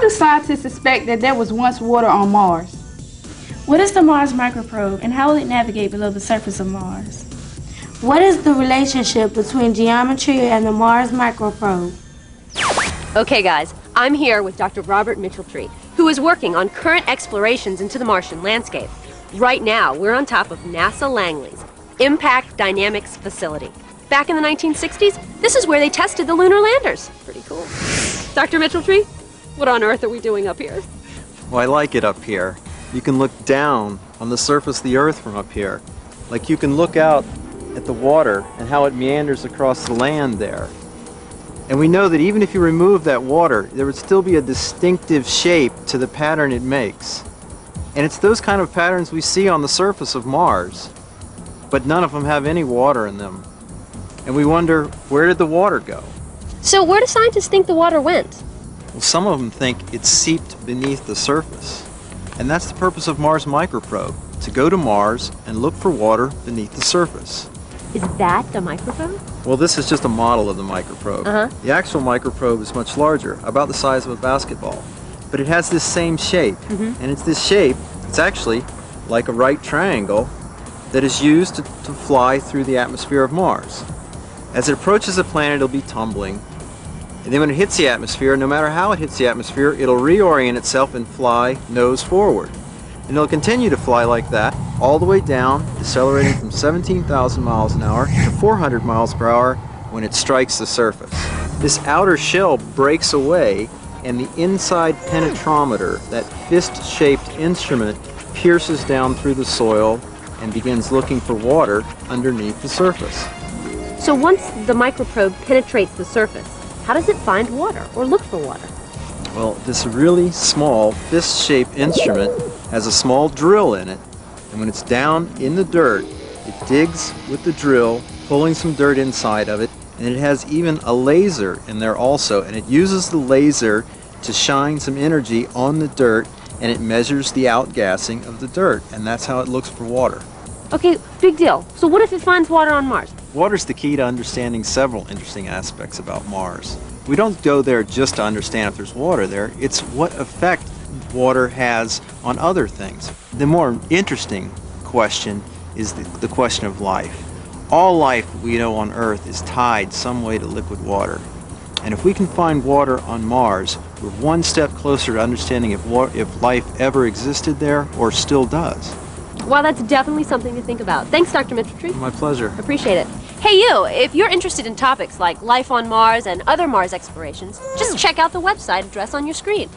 do scientists suspect that there was once water on Mars? What is the Mars Microprobe and how will it navigate below the surface of Mars? What is the relationship between geometry and the Mars Microprobe? Okay guys, I'm here with Dr. Robert Mitchell-Tree, who is working on current explorations into the Martian landscape. Right now, we're on top of NASA Langley's Impact Dynamics Facility. Back in the 1960s, this is where they tested the lunar landers. Pretty cool. Dr. Mitchell-Tree, what on earth are we doing up here? Well, I like it up here. You can look down on the surface of the Earth from up here. Like you can look out at the water and how it meanders across the land there. And we know that even if you remove that water, there would still be a distinctive shape to the pattern it makes. And it's those kind of patterns we see on the surface of Mars, but none of them have any water in them. And we wonder, where did the water go? So where do scientists think the water went? Well, some of them think it seeped beneath the surface. And that's the purpose of Mars Microprobe, to go to Mars and look for water beneath the surface. Is that the microprobe? Well, this is just a model of the microprobe. The actual microprobe is much larger, about the size of a basketball. But it has this same shape. And it's this shape, it's actually like a right triangle that is used to fly through the atmosphere of Mars. As it approaches the planet, it'll be tumbling. And then when it hits the atmosphere, no matter how it hits the atmosphere, it'll reorient itself and fly nose forward. And it'll continue to fly like that all the way down, decelerating from 17,000 miles an hour to 400 miles per hour when it strikes the surface. This outer shell breaks away and the inside penetrometer, that fist-shaped instrument, pierces down through the soil and begins looking for water underneath the surface. So once the microprobe penetrates the surface, how does it find water or look for water? Well, this really small fist-shaped instrument has a small drill in it, and when it's down in the dirt, it digs with the drill, pulling some dirt inside of it, and it has even a laser in there also, and it uses the laser to shine some energy on the dirt, and it measures the outgassing of the dirt, and that's how it looks for water. Okay, big deal. So what if it finds water on Mars? Water's the key to understanding several interesting aspects about Mars. We don't go there just to understand if there's water there, it's what effect water has on other things. The more interesting question is the question of life. All life we know on Earth is tied some way to liquid water. And if we can find water on Mars, we're one step closer to understanding if life ever existed there or still does. Well, that's definitely something to think about. Thanks, Dr. Mitchell-Tree. My pleasure. Appreciate it. Hey you, if you're interested in topics like life on Mars and other Mars explorations, just check out the website address on your screen.